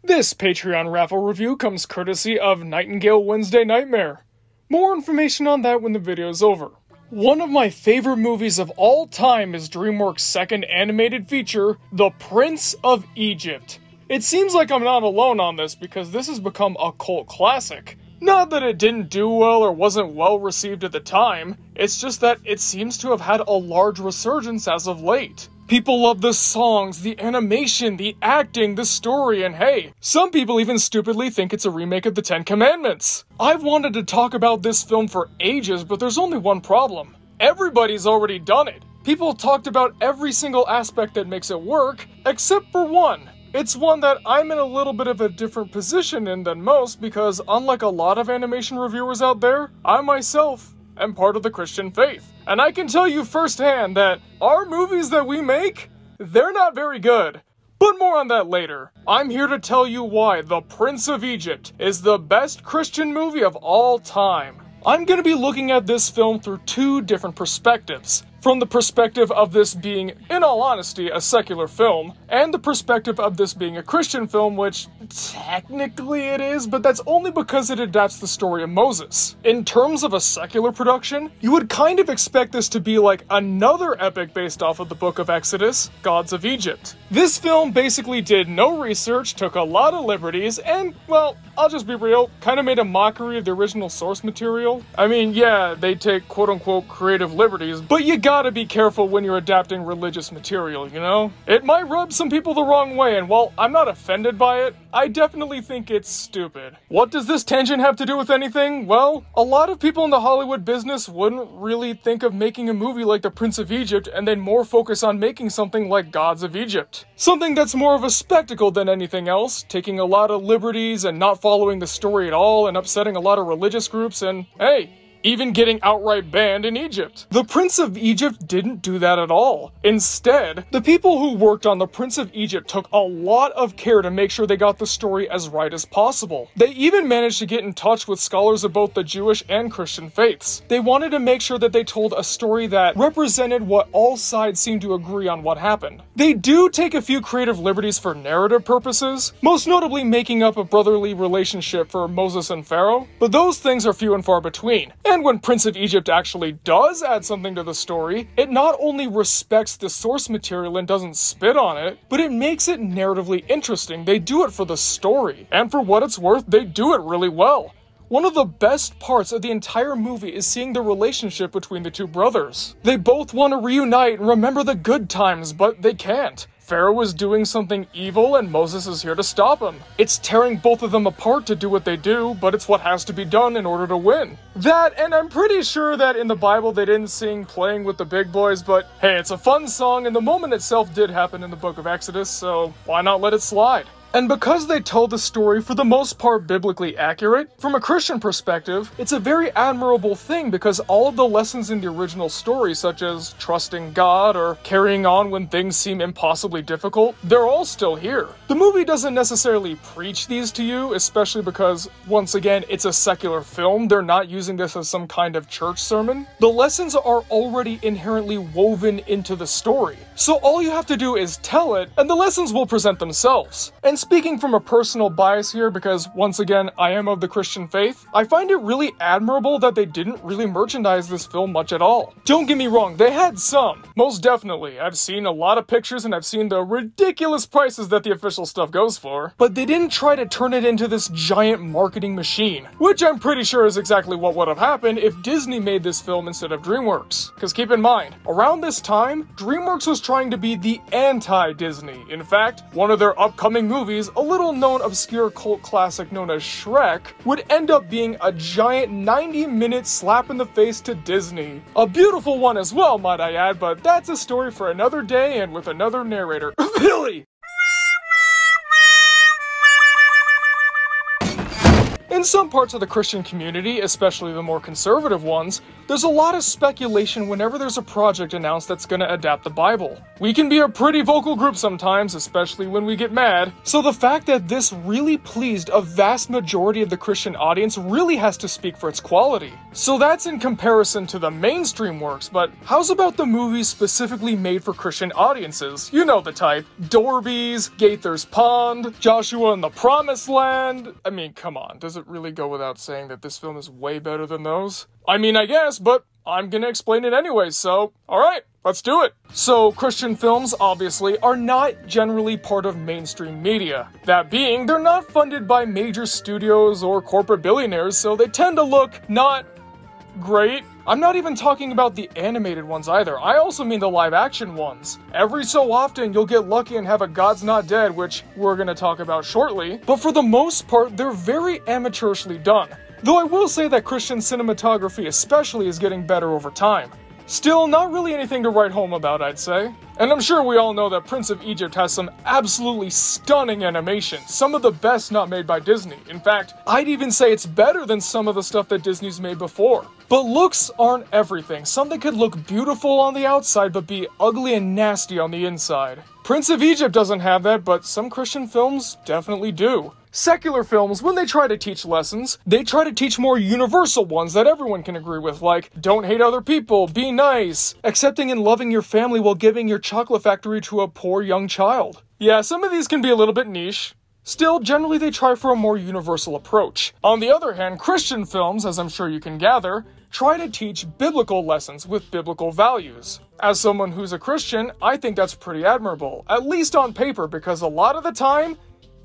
This Patreon raffle review comes courtesy of Nightingale Wednesday Nightmare. More information on that when the video is over. One of my favorite movies of all time is Dreamworks' second animated feature, The Prince of Egypt. It seems like I'm not alone on this because this has become a cult classic. Not that it didn't do well or wasn't well received at the time, it's just that it seems to have had a large resurgence as of late. People love the songs, the animation, the acting, the story, and hey, some people even stupidly think it's a remake of the Ten Commandments. I've wanted to talk about this film for ages, but there's only one problem. Everybody's already done it. People talked about every single aspect that makes it work, except for one. It's one that I'm in a little bit of a different position in than most because unlike a lot of animation reviewers out there, I myself am part of the Christian faith. And I can tell you firsthand that our movies that we make, they're not very good. But more on that later. I'm here to tell you why The Prince of Egypt is the best Christian movie of all time. I'm going to be looking at this film through two different perspectives. From the perspective of this being, in all honesty, a secular film, and the perspective of this being a Christian film, which technically it is, but that's only because it adapts the story of Moses. In terms of a secular production, you would kind of expect this to be like another epic based off of the book of Exodus, Gods of Egypt. This film basically did no research, took a lot of liberties, and, well, I'll just be real, kind of made a mockery of the original source material. I mean, yeah, they take quote-unquote creative liberties, but you gotta be careful when you're adapting religious material, you know? It might rub some people the wrong way, and while I'm not offended by it, I definitely think it's stupid. What does this tangent have to do with anything? Well, a lot of people in the Hollywood business wouldn't really think of making a movie like The Prince of Egypt and then more focus on making something like Gods of Egypt. Something that's more of a spectacle than anything else, taking a lot of liberties and not following the story at all and upsetting a lot of religious groups and, hey, even getting outright banned in Egypt. The Prince of Egypt didn't do that at all. Instead, the people who worked on The Prince of Egypt took a lot of care to make sure they got the story as right as possible. They even managed to get in touch with scholars of both the Jewish and Christian faiths. They wanted to make sure that they told a story that represented what all sides seemed to agree on what happened. They do take a few creative liberties for narrative purposes, most notably making up a brotherly relationship for Moses and Pharaoh, but those things are few and far between. And when Prince of Egypt actually does add something to the story, it not only respects the source material and doesn't spit on it, but it makes it narratively interesting. They do it for the story. And for what it's worth, they do it really well. One of the best parts of the entire movie is seeing the relationship between the two brothers. They both want to reunite and remember the good times, but they can't. Pharaoh is doing something evil and Moses is here to stop him. It's tearing both of them apart to do what they do, but it's what has to be done in order to win. That, and I'm pretty sure that in the Bible they didn't sing Playing with the Big Boys, but hey, it's a fun song and the moment itself did happen in the book of Exodus, so why not let it slide? And because they told the story for the most part biblically accurate, from a Christian perspective, it's a very admirable thing because all of the lessons in the original story, such as trusting God or carrying on when things seem impossibly difficult, they're all still here. The movie doesn't necessarily preach these to you, especially because, once again, it's a secular film. They're not using this as some kind of church sermon. The lessons are already inherently woven into the story. So all you have to do is tell it, and the lessons will present themselves. And speaking from a personal bias here, because once again, I am of the Christian faith, I find it really admirable that they didn't really merchandise this film much at all. Don't get me wrong, they had some. Most definitely. I've seen a lot of pictures and I've seen the ridiculous prices that the official stuff goes for, but they didn't try to turn it into this giant marketing machine, which I'm pretty sure is exactly what would have happened if Disney made this film instead of Dreamworks. Because keep in mind, around this time, Dreamworks was trying to be the anti-Disney. In fact, one of their upcoming movies, a little-known obscure cult classic known as Shrek, would end up being a giant 90-minute slap in the face to Disney. A beautiful one as well, might I add, but that's a story for another day and with another narrator. Billy! In some parts of the Christian community, especially the more conservative ones, There's a lot of speculation whenever there's a project announced that's gonna adapt the Bible. We can be a pretty vocal group sometimes, especially when we get mad, so the fact that this really pleased a vast majority of the Christian audience really has to speak for its quality. So that's in comparison to the mainstream works, but how's about the movies specifically made for Christian audiences? You know the type. Dorby's, Gaither's Pond, Joshua and the Promised Land. I mean, come on, does it really go without saying that this film is way better than those? I mean, I guess, but I'm gonna explain it anyway, so alright, let's do it. So, Christian films, obviously, are not generally part of mainstream media. That being, they're not funded by major studios or corporate billionaires, so they tend to look not great. I'm not even talking about the animated ones either, I also mean the live action ones. Every so often you'll get lucky and have a God's Not Dead, which we're gonna talk about shortly, but for the most part they're very amateurishly done. Though I will say that Christian cinematography especially is getting better over time. Still, not really anything to write home about, I'd say. And I'm sure we all know that Prince of Egypt has some absolutely stunning animation, some of the best not made by Disney. In fact, I'd even say it's better than some of the stuff that Disney's made before. But looks aren't everything. Something could look beautiful on the outside but be ugly and nasty on the inside. Prince of Egypt doesn't have that, but some Christian films definitely do. Secular films, when they try to teach lessons, they try to teach more universal ones that everyone can agree with, like don't hate other people, be nice, accepting and loving your family while giving your chocolate factory to a poor young child. Yeah, some of these can be a little bit niche. Still, generally they try for a more universal approach. On the other hand, Christian films, as I'm sure you can gather, try to teach biblical lessons with biblical values. As someone who's a Christian, I think that's pretty admirable, at least on paper, because a lot of the time,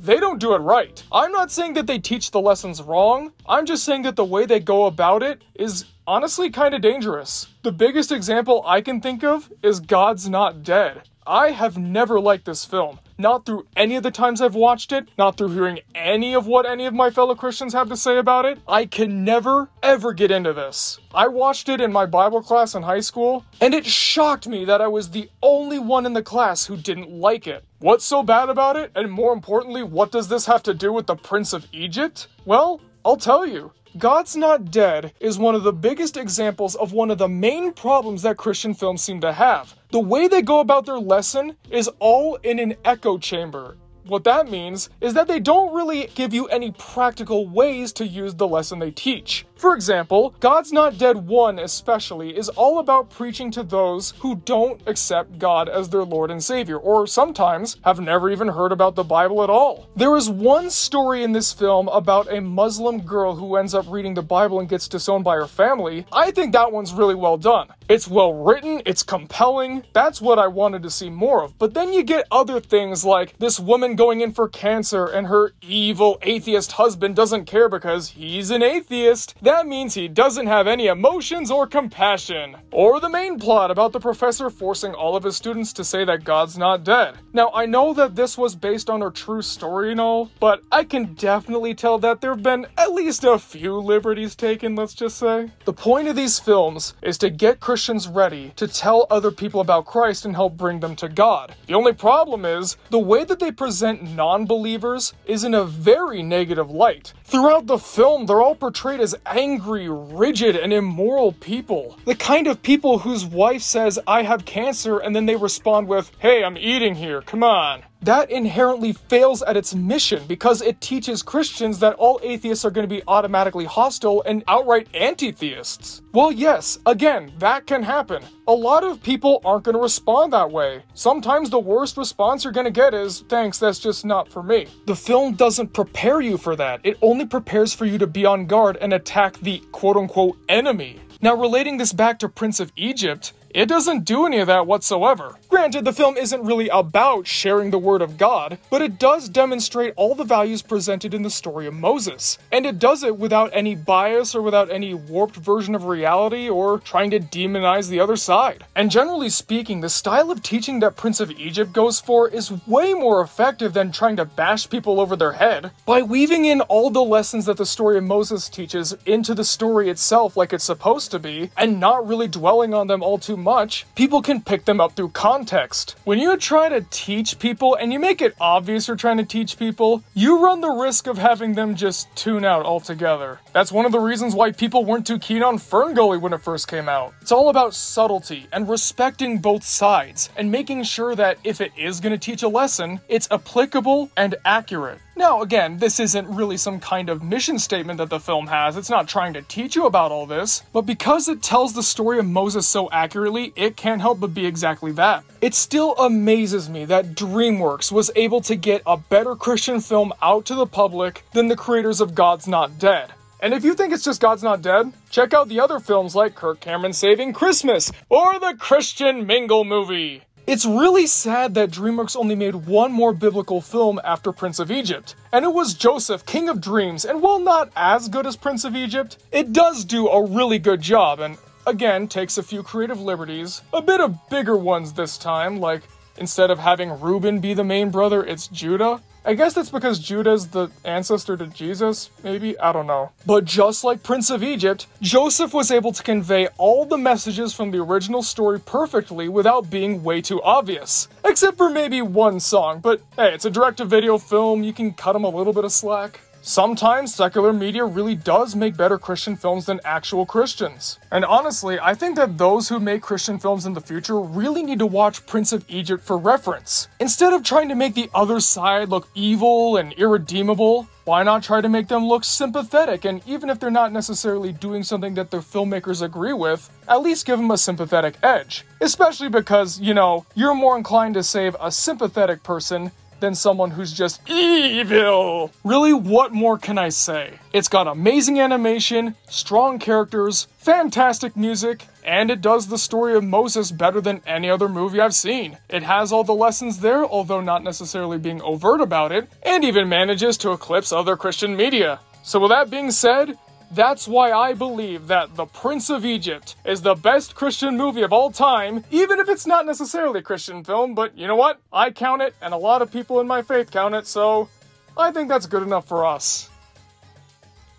they don't do it right. I'm not saying that they teach the lessons wrong, I'm just saying that the way they go about it is honestly kind of dangerous. The biggest example I can think of is God's Not Dead. I have never liked this film. Not through any of the times I've watched it, not through hearing any of what any of my fellow Christians have to say about it. I can never, ever get into this. I watched it in my Bible class in high school, and it shocked me that I was the only one in the class who didn't like it. What's so bad about it? And more importantly, what does this have to do with the Prince of Egypt? Well, I'll tell you. God's Not Dead is one of the biggest examples of one of the main problems that Christian films seem to have. The way they go about their lesson is all in an echo chamber. What that means is that they don't really give you any practical ways to use the lesson they teach. For example, God's Not Dead 1 especially is all about preaching to those who don't accept God as their Lord and Savior, or sometimes have never even heard about the Bible at all. There is one story in this film about a Muslim girl who ends up reading the Bible and gets disowned by her family. I think that one's really well done. It's well written, it's compelling, that's what I wanted to see more of. But then you get other things like this woman going in for cancer and her evil atheist husband doesn't care because he's an atheist. That means he doesn't have any emotions or compassion. Or the main plot about the professor forcing all of his students to say that God's not dead. Now, I know that this was based on a true story and all, but I can definitely tell that there have been at least a few liberties taken, let's just say. The point of these films is to get Christians ready to tell other people about Christ and help bring them to God. The only problem is, the way that they present non-believers is in a very negative light. Throughout the film, they're all portrayed as angry, rigid, and immoral people. The kind of people whose wife says, "I have cancer," and then they respond with, "Hey, I'm eating here, come on." That inherently fails at its mission because it teaches Christians that all atheists are going to be automatically hostile and outright anti-theists. Well, yes, again, that can happen. A lot of people aren't going to respond that way. Sometimes the worst response you're going to get is, "Thanks, that's just not for me." The film doesn't prepare you for that. It only prepares for you to be on guard and attack the quote-unquote enemy. Now, relating this back to Prince of Egypt, it doesn't do any of that whatsoever. Granted, the film isn't really about sharing the word of God, but it does demonstrate all the values presented in the story of Moses. And it does it without any bias or without any warped version of reality or trying to demonize the other side. And generally speaking, the style of teaching that Prince of Egypt goes for is way more effective than trying to bash people over their head. By weaving in all the lessons that the story of Moses teaches into the story itself like it's supposed to be, and not really dwelling on them all too much, people can pick them up through context. When you try to teach people and you make it obvious you're trying to teach people, you run the risk of having them just tune out altogether. That's one of the reasons why people weren't too keen on Ferngully when it first came out. It's all about subtlety and respecting both sides and making sure that if it is going to teach a lesson, it's applicable and accurate. Now, again, this isn't really some kind of mission statement that the film has. It's not trying to teach you about all this, but because it tells the story of Moses so accurately, it can't help but be exactly that. It still amazes me that Dreamworks was able to get a better Christian film out to the public than the creators of God's Not Dead. And if you think it's just God's Not Dead, check out the other films like Kirk Cameron Saving Christmas or the Christian Mingle movie. It's really sad that Dreamworks only made one more biblical film after Prince of Egypt, and it was Joseph, King of Dreams, and while not as good as Prince of Egypt, it does do a really good job, and again, takes a few creative liberties, a bit of bigger ones this time, like instead of having Reuben be the main brother, it's Judah. I guess that's because Judah's the ancestor to Jesus, maybe? I don't know. But just like Prince of Egypt, Joseph was able to convey all the messages from the original story perfectly without being way too obvious. Except for maybe one song, but hey, it's a direct-to-video film, you can cut him a little bit of slack. Sometimes secular media really does make better Christian films than actual Christians. And honestly, I think that those who make Christian films in the future really need to watch Prince of Egypt for reference. Instead of trying to make the other side look evil and irredeemable, why not try to make them look sympathetic? And even if they're not necessarily doing something that the filmmakers agree with, at least give them a sympathetic edge. Especially because, you know, you're more inclined to save a sympathetic person than someone who's just evil. Really, what more can I say? It's got amazing animation, strong characters, fantastic music, and it does the story of Moses better than any other movie I've seen. It has all the lessons there, although not necessarily being overt about it, and even manages to eclipse other Christian media. So with that being said, that's why I believe that The Prince of Egypt is the best Christian movie of all time, even if it's not necessarily a Christian film, but you know what? I count it, and a lot of people in my faith count it, so I think that's good enough for us.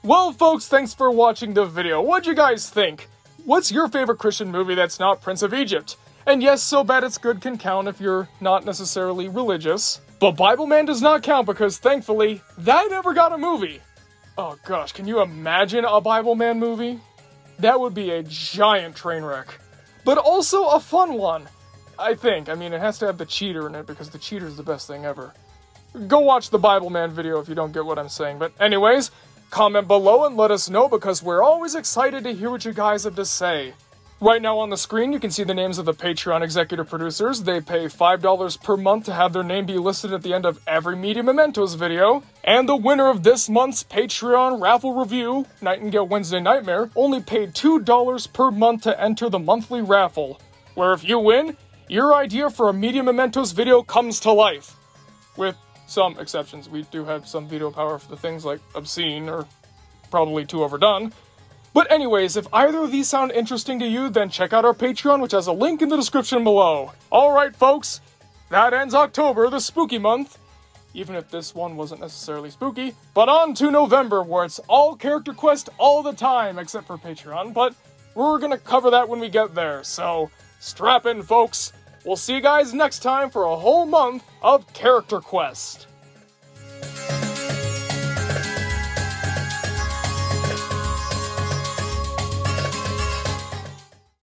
Well, folks, thanks for watching the video. What'd you guys think? What's your favorite Christian movie that's not Prince of Egypt? And yes, So Bad It's Good can count if you're not necessarily religious, but Bible Man does not count because, thankfully, that never got a movie. Oh gosh, can you imagine a Bible Man movie? That would be a giant train wreck. But also a fun one, I think. I mean, it has to have the cheater in it because the cheater's the best thing ever. Go watch the Bible Man video if you don't get what I'm saying. But anyways, comment below and let us know because we're always excited to hear what you guys have to say. Right now on the screen, you can see the names of the Patreon executive producers. They pay $5 per month to have their name be listed at the end of every Media Mementos video. And the winner of this month's Patreon raffle review, Nightingale Wednesday Nightmare, only paid $2 per month to enter the monthly raffle, where if you win, your idea for a Media Mementos video comes to life. With some exceptions. We do have some veto power for the things like obscene or probably too overdone. But anyways, if either of these sound interesting to you, then check out our Patreon, which has a link in the description below. Alright folks, that ends October, the spooky month. Even if this one wasn't necessarily spooky. But on to November, where it's all Character Quest all the time, except for Patreon. But we're gonna cover that when we get there, so strap in folks. We'll see you guys next time for a whole month of Character Quest.